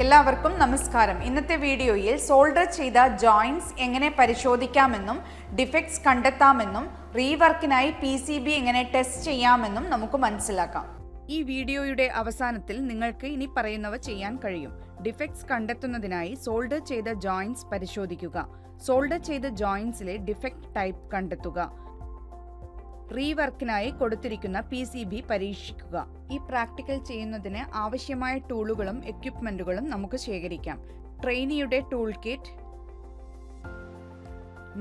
എല്ലാവർക്കും നമസ്കാരം. ഇന്നത്തെ വീഡിയോയിൽ സോൾഡർ ചെയ്ത ജോയിന്റ്സ് എങ്ങനെ പരിശോധിക്കാമെന്നും ഡിഫക്ട്സ് കണ്ടെത്താമെന്നും റീവർക്കിനായി PCB എങ്ങനെ ടെസ്റ്റ് ചെയ്യാമെന്നും നമുക്ക് മനസ്സിലാക്കാം. ഈ വീഡിയോയുടെ അവസാനത്തിൽ നിങ്ങൾക്ക് ഇനി പറയുന്നവ ചെയ്യാൻ കഴിയും. ഡിഫക്ട്സ് കണ്ടെത്തുന്നതിനായി സോൾഡർ ചെയ്ത ജോയിന്റ്സ് പരിശോധിക്കുക. സോൾഡർ ചെയ്ത ജോയിന്റ്സിലെ ഡിഫക്ട് ടൈപ്പ് കണ്ടെത്തുക. റീവർക്കിനായി കൊടുത്തിരിക്കുന്ന PCB പരീക്ഷിക്കുക. ഈ പ്രാക്ടിക്കൽ ചെയ്യുന്നതിന് ആവശ്യമായ ടൂളുകളും എക്യുപ്മെന്റുകളും നമുക്ക് ശേഖരിക്കാം. ട്രെയിനിയുടെ tool kit,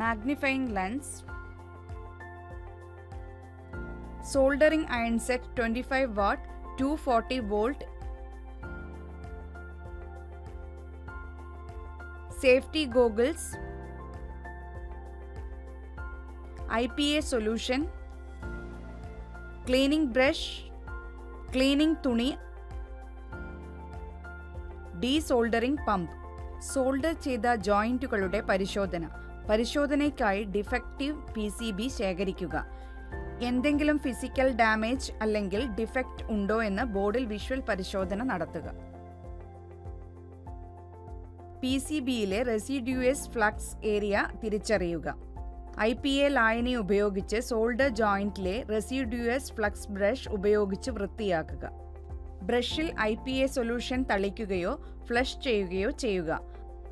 magnifying lens, soldering iron set 25 watt 240 volt, safety goggles, IPA solution, cleaning brush, cleaning തുണി, ഡീസോൾഡറിംഗ് പമ്പ്. സോൾഡർ ചെയ്ത ജോയിന്റുകളുടെ പരിശോധനയ്ക്കായി ഡിഫക്റ്റീവ് PCB ശേഖരിക്കുക. എന്തെങ്കിലും ഫിസിക്കൽ ഡാമേജ് അല്ലെങ്കിൽ ഡിഫക്റ്റ് ഉണ്ടോ എന്ന് ബോർഡിൽ വിഷ്വൽ പരിശോധന നടത്തുക. PCBയിലെ റെസിഡ്യൂസ് ഫ്ലക്സ് ഏരിയ തിരിച്ചറിയുക. IPA ലായനി ഉപയോഗിച്ച് സോൾഡർ ജോയിന്റിലെ റെസിഡ്യൂസ് ഫ്ലക്സ് ബ്രഷ് ഉപയോഗിച്ച് വൃത്തിയാക്കുക. ബ്രഷിൽ IPA സൊല്യൂഷൻ തളിക്കുകയോ ഫ്ലഷ് ചെയ്യുകയോ ചെയ്യുക.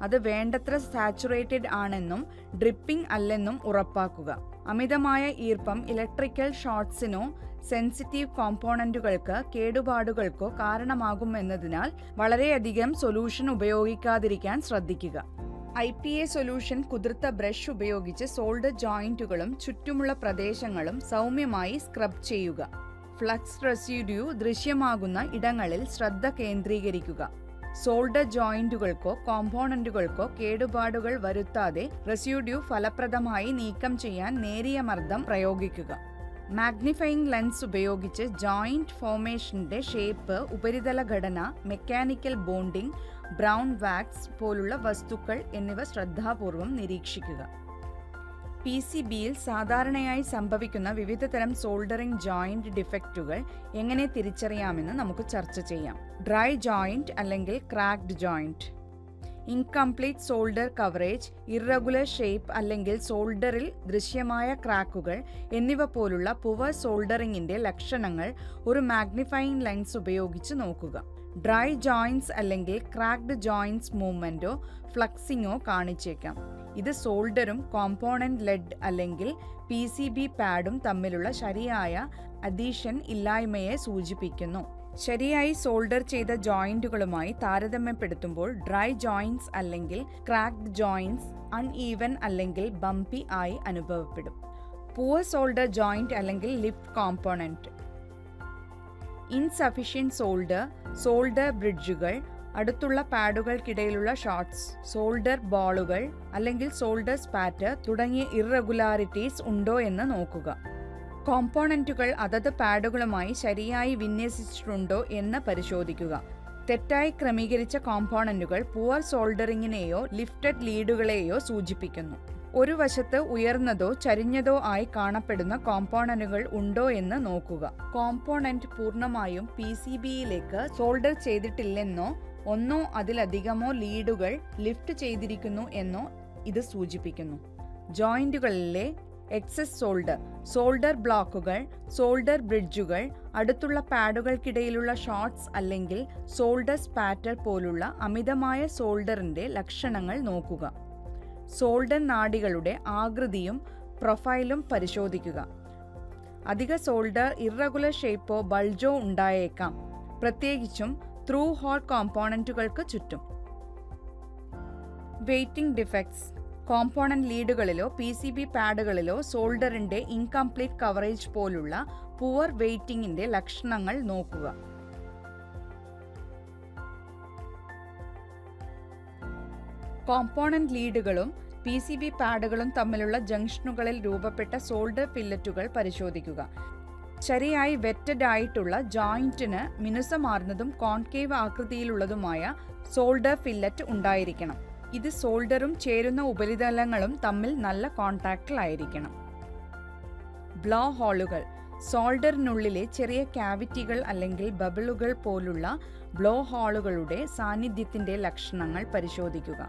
അത് വേണ്ടത്ര സാച്ചുറേറ്റഡ് ആണെന്നും ഡ്രിപ്പിംഗ് അല്ലെന്നും ഉറപ്പാക്കുക. അമിതമായ ഈർപ്പം ഇലക്ട്രിക്കൽ ഷോർട്ട്സിനോ സെൻസിറ്റീവ് കോമ്പോണന്റുകൾക്ക് കേടുപാടുകൾക്കോ കാരണമാകുമെന്നതിനാൽ വളരെയധികം സൊല്യൂഷൻ ഉപയോഗിക്കാതിരിക്കാൻ ശ്രദ്ധിക്കുക. IPA സൊല്യൂഷൻ കുതിർത്ത ബ്രഷ് ഉപയോഗിച്ച് സോൾഡർ ജോയിന്റുകളും ചുറ്റുമുള്ള പ്രദേശങ്ങളും സൗമ്യമായി സ്ക്രബ് ചെയ്യുക. ഫ്ലക്സ് റെസിഡ്യൂ ദൃശ്യമാകുന്ന ഇടങ്ങളിൽ ശ്രദ്ധ കേന്ദ്രീകരിക്കുക. സോൾഡർ ജോയിന്റുകൾക്കോ കോമ്പോണന്റുകൾക്കോ കേടുപാടുകൾ വരുത്താതെ റെസിഡ്യൂ ഫലപ്രദമായി നീക്കം ചെയ്യാൻ നേരിയ മർദ്ദം പ്രയോഗിക്കുക. മാഗ്നിഫയിങ് ലെൻസ് ഉപയോഗിച്ച് ജോയിന്റ് ഫോർമേഷന്റെ ഷേപ്പ്, ഉപരിതല ഘടന, മെക്കാനിക്കൽ ബോണ്ടിംഗ്, ബ്രൗൺ വാക്സ് പോലുള്ള വസ്തുക്കൾ എന്നിവ ശ്രദ്ധാപൂർവം നിരീക്ഷിക്കുക. PCBയിൽ സാധാരണയായി സംഭവിക്കുന്ന വിവിധതരം സോൾഡറിംഗ് ജോയിന്റ് ഡിഫക്റ്റുകൾ എങ്ങനെ തിരിച്ചറിയാമെന്ന് നമുക്ക് ചർച്ച ചെയ്യാം. ഡ്രൈ ജോയിന്റ് അല്ലെങ്കിൽ cracked joint, incomplete solder coverage, irregular shape അല്ലെങ്കിൽ സോൾഡറിൽ ദൃശ്യമായ ക്രാക്കുകൾ എന്നിവ പോലുള്ള പുവർ സോൾഡറിംഗിന്റെ ലക്ഷണങ്ങൾ ഒരു മാഗ്നിഫയിങ് ലെൻസ് ഉപയോഗിച്ച് നോക്കുക. ഡ്രൈ ജോയിന്റ്സ് അല്ലെങ്കിൽ ക്രാക്ഡ് ജോയിന്റ്സ് മൂവ്മെന്റോ ഫ്ലക്സിങ്ങോ കാണിച്ചേക്കാം. ഇത് സോൾഡറും കോമ്പോണന്റ് ലെഡ് അല്ലെങ്കിൽ PCB പാഡും തമ്മിലുള്ള ശരിയായ അഡീഷൻ ഇല്ലായ്മയെ സൂചിപ്പിക്കുന്നു. ശരിയായി സോൾഡർ ചെയ്ത ജോയിന്റുകളുമായി താരതമ്യപ്പെടുത്തുമ്പോൾ ഡ്രൈ ജോയിന്റ്സ് അല്ലെങ്കിൽ ക്രാക്ഡ് ജോയിന്റ്സ് അൺഈവൻ അല്ലെങ്കിൽ ബംപി ആയി അനുഭവപ്പെടും. പുവർ സോൾഡർ ജോയിന്റ് അല്ലെങ്കിൽ ലിഫ്റ്റ് കോമ്പോണന്റ്, ഇൻസഫിഷ്യന്റ് സോൾഡർ ബ്രിഡ്ജുകൾ, അടുത്തുള്ള പാഡുകൾക്കിടയിലുള്ള ഷോർട്ട്സ്, സോൾഡർ ബോളുകൾ അല്ലെങ്കിൽ സോൾഡർ സ്പാറ്റർ തുടങ്ങിയ ഇറഗുലാരിറ്റീസ് ഉണ്ടോ എന്ന് നോക്കുക. കോമ്പോണന്റുകൾ അതത് പാഡുകളുമായി ശരിയായി വിന്യസിച്ചിട്ടുണ്ടോ എന്ന് പരിശോധിക്കുക. തെറ്റായി ക്രമീകരിച്ച കോമ്പോണന്റുകൾ പുവർ സോൾഡറിങ്ങിനെയോ ലിഫ്റ്റഡ് ലീഡുകളെയോ സൂചിപ്പിക്കുന്നു. ഒരു വശത്ത് ഉയർന്നതോ ചരിഞ്ഞതോ ആയി കാണപ്പെടുന്ന കോമ്പോണന്റുകൾ ഉണ്ടോ എന്ന് നോക്കുക. കോമ്പോണന്റ് പൂർണ്ണമായും PCBയിലേക്ക് സോൾഡർ ചെയ്തിട്ടില്ലെന്നോ ഒന്നോ അതിലധികമോ ലീഡുകൾ ലിഫ്റ്റ് ചെയ്തിരിക്കുന്നു എന്നോ ഇത് സൂചിപ്പിക്കുന്നു. ജോയിന്റുകളിലെ എക്സസ് സോൾഡർ ബ്ലോക്കുകൾ, സോൾഡർ ബ്രിഡ്ജുകൾ, അടുത്തുള്ള പാഡുകൾക്കിടയിലുള്ള ഷോർട്ട്സ് അല്ലെങ്കിൽ സോൾഡർ സ്പാറ്റർ പോലുള്ള അമിതമായ സോൾഡറിന്റെ ലക്ഷണങ്ങൾ നോക്കുക. സോൾഡർ നാഡികളുടെ ആകൃതിയും പ്രൊഫൈലും പരിശോധിക്കുക. അധിക സോൾഡർ ഇറഗുലർ ഷേപ്പോ ബൾജോ ഉണ്ടായേക്കാം, പ്രത്യേകിച്ചും ത്രൂ ഹോൾ കോമ്പോണന്റുകൾക്ക് ചുറ്റും. വെയ്റ്റിംഗ് ഡിഫക്ട്സ്, കോമ്പോണന്റ് ലീഡുകളിലോ PCB പാഡുകളിലോ സോൾഡറിന്റെ ഇൻകംപ്ലീറ്റ് കവറേജ് പോലുള്ള പുവർ വെയ്റ്റിംഗിന്റെ ലക്ഷണങ്ങൾ നോക്കുക. കോമ്പോണന്റ് ലീഡുകളും PCB പാഡുകളും തമ്മിലുള്ള ജംഗ്ഷനുകളിൽ രൂപപ്പെട്ട സോൾഡർ ഫില്ലറ്റുകൾ പരിശോധിക്കുക. ശരിയായി വെറ്റഡ് ആയിട്ടുള്ള ജോയിന്റിന് മിനുസമാർന്നതും കോൺകേവ് ആകൃതിയിലുള്ളതുമായ സോൾഡർ ഫില്ലറ്റ് ഉണ്ടായിരിക്കണം. ഇത് സോൾഡറും ചേരുന്ന ഉപരിതലങ്ങളും തമ്മിൽ നല്ല കോൺടാക്റ്റിലായിരിക്കണം. ബ്ലോ ഹോളുകൾ, സോൾഡറിനുള്ളിലെ ചെറിയ ക്യാവിറ്റികൾ അല്ലെങ്കിൽ ബബിളുകൾ പോലുള്ള ബ്ലോ ഹോളുകളുടെ സാന്നിധ്യത്തിൻ്റെ ലക്ഷണങ്ങൾ പരിശോധിക്കുക.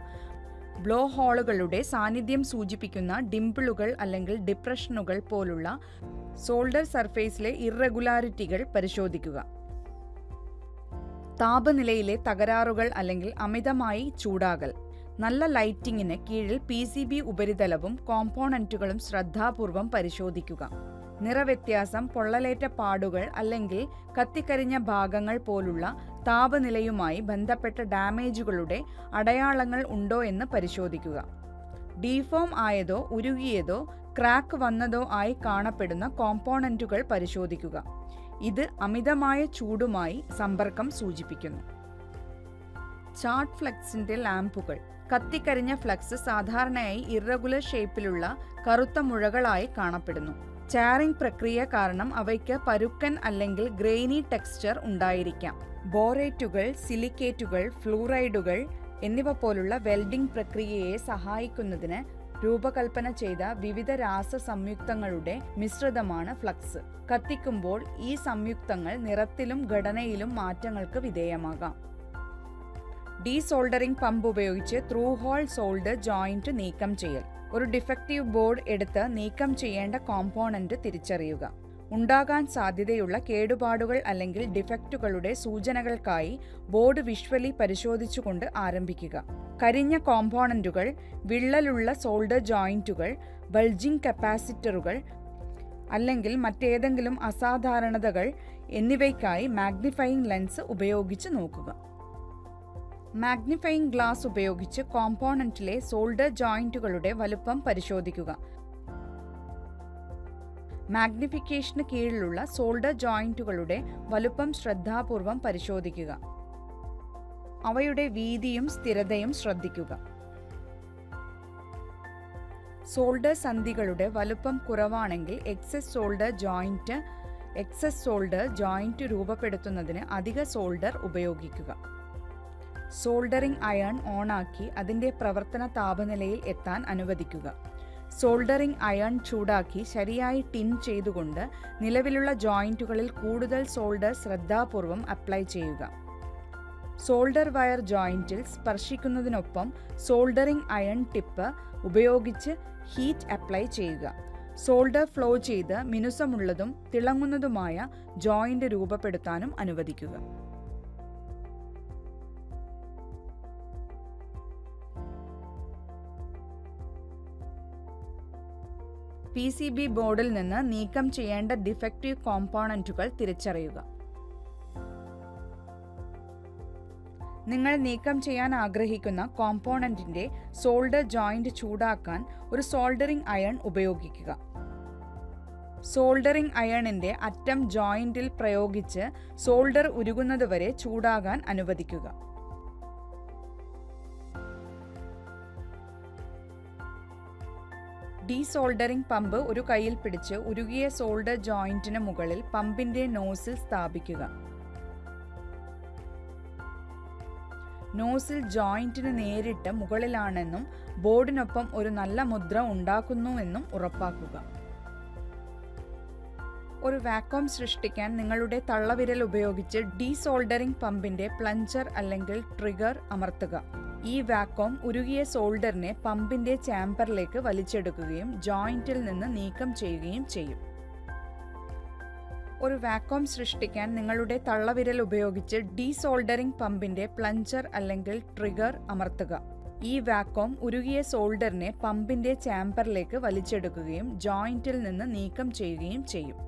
ബ്ലോ ഹോളുകളുടെ സാന്നിധ്യം സൂചിപ്പിക്കുന്ന ഡിംപിളുകൾ അല്ലെങ്കിൽ ഡിപ്രഷനുകൾ പോലുള്ള സോൾഡർ സർഫേസിലെ ഇറഗുലാരിറ്റികൾ പരിശോധിക്കുക. താപനിലയിലെ തകരാറുകൾ അല്ലെങ്കിൽ അമിതമായി ചൂടാകൽ. നല്ല ലൈറ്റിങ്ങിന് കീഴിൽ PCB ഉപരിതലവും കോമ്പോണന്റുകളും ശ്രദ്ധാപൂർവം പരിശോധിക്കുക. നിറവ്യത്യാസം, പൊള്ളലേറ്റ പാടുകൾ അല്ലെങ്കിൽ കത്തിക്കരിഞ്ഞ ഭാഗങ്ങൾ പോലുള്ള താപനിലയുമായി ബന്ധപ്പെട്ട ഡാമേജുകളുടെ അടയാളങ്ങൾ ഉണ്ടോ എന്ന് പരിശോധിക്കുക. ഡീഫോം ആയതോ ഉരുകിയതോ ക്രാക്ക് വന്നതോ ആയി കാണപ്പെടുന്ന കോമ്പോണന്റുകൾ പരിശോധിക്കുക. ഇത് അമിതമായ ചൂടുമായി സമ്പർക്കം സൂചിപ്പിക്കുന്നു. ചാർട്ട് ഫ്ലക്സിന്റെ ലാമ്പുകൾ. കത്തിക്കരിഞ്ഞ ഫ്ലക്സ് സാധാരണയായി ഇറഗുലർ ഷേപ്പിലുള്ള കറുത്ത മുഴകളായി കാണപ്പെടുന്നു. ചാറിംഗ് പ്രക്രിയ കാരണം അവയ്ക്ക് പരുക്കൻ അല്ലെങ്കിൽ ഗ്രെയിനി ടെക്സ്ചർ ഉണ്ടായിരിക്കാം. ബോറേറ്റുകൾ, സിലിക്കേറ്റുകൾ, ഫ്ലൂറൈഡുകൾ എന്നിവ പോലുള്ള വെൽഡിംഗ് പ്രക്രിയയെ സഹായിക്കുന്നതിന് രൂപകൽപ്പന ചെയ്ത വിവിധ രാസസംയുക്തങ്ങളുടെ മിശ്രിതമാണ് ഫ്ലക്സ്. കത്തിക്കുമ്പോൾ ഈ സംയുക്തങ്ങൾ നിറത്തിലും ഘടനയിലും മാറ്റങ്ങൾക്ക് വിധേയമാകാം. ഡീസോൾഡറിംഗ് പമ്പ് ഉപയോഗിച്ച് ത്രൂ ഹോൾ സോൾഡർ ജോയിന്റ് നീക്കം ചെയ്യൽ. ഒരു ഡിഫക്റ്റീവ് ബോർഡ് എടുത്ത് നീക്കം ചെയ്യേണ്ട കോമ്പോണന്റ് തിരിച്ചറിയുക. ഉണ്ടാകാൻ സാധ്യതയുള്ള കേടുപാടുകൾ അല്ലെങ്കിൽ ഡിഫക്റ്റുകളുടെ സൂചനകൾക്കായി ബോർഡ് വിഷ്വലി പരിശോധിച്ചുകൊണ്ട് ആരംഭിക്കുക. കരിഞ്ഞ കോമ്പോണന്റുകൾ, വിള്ളലുള്ള സോൾഡർ ജോയിന്റുകൾ, ബൾജിംഗ് കപ്പാസിറ്ററുകൾ അല്ലെങ്കിൽ മറ്റേതെങ്കിലും അസാധാരണതകൾ എന്നിവയ്ക്കായി മാഗ്നിഫയിംഗ് ലെൻസ് ഉപയോഗിച്ച് നോക്കുക. മാഗ്നിഫയിംഗ് ഗ്ലാസ് ഉപയോഗിച്ച് കോമ്പോണന്റിലെ സോൾഡർ ജോയിന്റുകളുടെ വലുപ്പം പരിശോധിക്കുക. മാഗ്നിഫിക്കേഷന് കീഴിലുള്ള സോൾഡർ ജോയിന്റുകളുടെ വലുപ്പം ശ്രദ്ധാപൂർവം പരിശോധിക്കുക. അവയുടെ വീതിയും സ്ഥിരതയും ശ്രദ്ധിക്കുക. സോൾഡർ സന്ധികളുടെ വലുപ്പം കുറവാണെങ്കിൽ എക്സസ് സോൾഡർ ജോയിന്റ് രൂപപ്പെടുത്തുന്നതിന് അധിക സോൾഡർ ഉപയോഗിക്കുക. സോൾഡറിംഗ് അയൺ ഓണാക്കി അതിൻ്റെ പ്രവർത്തന താപനിലയിൽ എത്താൻ അനുവദിക്കുക. സോൾഡറിംഗ് അയൺ ചൂടാക്കി ശരിയായി ടിൻ ചെയ്തുകൊണ്ട് നിലവിലുള്ള ജോയിന്റുകളിൽ കൂടുതൽ സോൾഡർ ശ്രദ്ധാപൂർവം അപ്ലൈ ചെയ്യുക. സോൾഡർ വയർ ജോയിന്റിൽ സ്പർശിക്കുന്നതിനൊപ്പം സോൾഡറിംഗ് അയൺ ടിപ്പ് ഉപയോഗിച്ച് ഹീറ്റ് അപ്ലൈ ചെയ്യുക. സോൾഡർ ഫ്ലോ ചെയ്ത് മിനുസമുള്ളതും തിളങ്ങുന്നതുമായ ജോയിന്റ് രൂപപ്പെടുത്താനും അനുവദിക്കുക. PCB ബോർഡിൽ നിന്ന് നീക്കം ചെയ്യേണ്ട ഡിഫക്റ്റീവ് കോമ്പോണന്റുകൾ തിരിച്ചറിയുക. നിങ്ങൾ നീക്കം ചെയ്യാൻ ആഗ്രഹിക്കുന്ന കോമ്പോണന്റിന്റെ സോൾഡർ ജോയിന്റ് ചൂടാക്കാൻ ഒരു സോൾഡറിംഗ് അയൺ ഉപയോഗിക്കുക. സോൾഡറിംഗ് അയണിന്റെ അറ്റം ജോയിന്റിൽ പ്രയോഗിച്ച് സോൾഡർ ഉരുകുന്നതുവരെ ചൂടാകാൻ അനുവദിക്കുക. ഡീസോൾഡറിംഗ് പമ്പ് ഒരു കൈയിൽ പിടിച്ച് ഉരുകിയ സോൾഡർ ജോയിന്റിന് മുകളിൽ പമ്പിന്റെ നോസിൽ സ്ഥാപിക്കുക. നോസിൽ ജോയിന്റിന് നേരിട്ട് മുകളിലാണെന്നും ബോർഡിനൊപ്പം ഒരു നല്ല മുദ്ര ഉണ്ടാക്കുന്നുവെന്നും ഉറപ്പാക്കുക. ഒരു വാക്വം സൃഷ്ടിക്കാൻ നിങ്ങളുടെ തള്ളവിരൽ ഉപയോഗിച്ച് ഡീസോൾഡറിംഗ് പമ്പിന്റെ പ്ലഞ്ചർ അല്ലെങ്കിൽ ട്രിഗർ അമർത്തുക. ഈ വാക്വം ഉരുകിയ സോൾഡറിനെ പമ്പിന്റെ ചാമ്പറിലേക്ക് വലിച്ചെടുക്കുകയും ജോയിന്റിൽ നിന്ന് നീക്കം ചെയ്യുകയും ചെയ്യും. ഒരു വാക്വം സൃഷ്ടിക്കാൻ നിങ്ങളുടെ തള്ളവിരൽ ഉപയോഗിച്ച് ഡീസോൾഡറിംഗ് പമ്പിന്റെ പ്ലഞ്ചർ അല്ലെങ്കിൽ ട്രിഗർ അമർത്തുക. ഈ വാക്വം ഉരുകിയ സോൾഡറിനെ പമ്പിന്റെ ചാമ്പറിലേക്ക് വലിച്ചെടുക്കുകയും ജോയിന്റിൽ നിന്ന് നീക്കം ചെയ്യുകയും ചെയ്യും.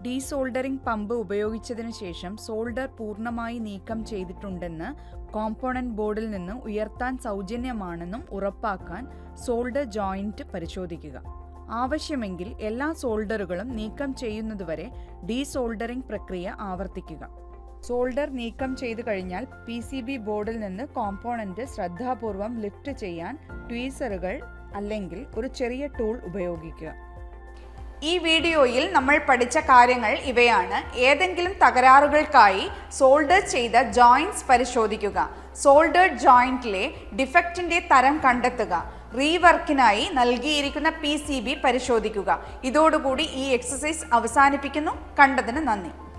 ഡീസോൾഡറിംഗ് പമ്പ് ഉപയോഗിച്ചതിനു ശേഷം സോൾഡർ പൂർണ്ണമായി നീക്കം ചെയ്തിട്ടുണ്ടെന്ന് കോമ്പോണന്റ് ബോർഡിൽ നിന്ന് ഉയർത്താൻ സൗജന്യമാണെന്നും ഉറപ്പാക്കാൻ സോൾഡർ ജോയിന്റ് പരിശോധിക്കുക. ആവശ്യമെങ്കിൽ എല്ലാ സോൾഡറുകളും നീക്കം ചെയ്യുന്നതുവരെ ഡീസോൾഡറിംഗ് പ്രക്രിയ ആവർത്തിക്കുക. സോൾഡർ നീക്കം ചെയ്തു കഴിഞ്ഞാൽ PCB ബോർഡിൽ നിന്ന് കോമ്പോണന്റ് ശ്രദ്ധാപൂർവം ലിഫ്റ്റ് ചെയ്യാൻ ട്വീസറുകൾ അല്ലെങ്കിൽ ഒരു ചെറിയ ടൂൾ ഉപയോഗിക്കുക. ഈ വീഡിയോയിൽ നമ്മൾ പഠിച്ച കാര്യങ്ങൾ ഇവയാണ്. ഏതെങ്കിലും തകരാറുകൾക്കായി സോൾഡർ ചെയ്ത ജോയിന്റ്സ് പരിശോധിക്കുക. സോൾഡേഡ് ജോയിന്റിലെ ഡിഫക്റ്റിന്റെ തരം കണ്ടെത്തുക, റീവർക്കിനായി നൽകിയിരിക്കുന്ന PCB പരിശോധിക്കുക. ഇതോടുകൂടി ഈ എക്സസൈസ് അവസാനിപ്പിക്കുന്നു. കണ്ടതിന് നന്ദി.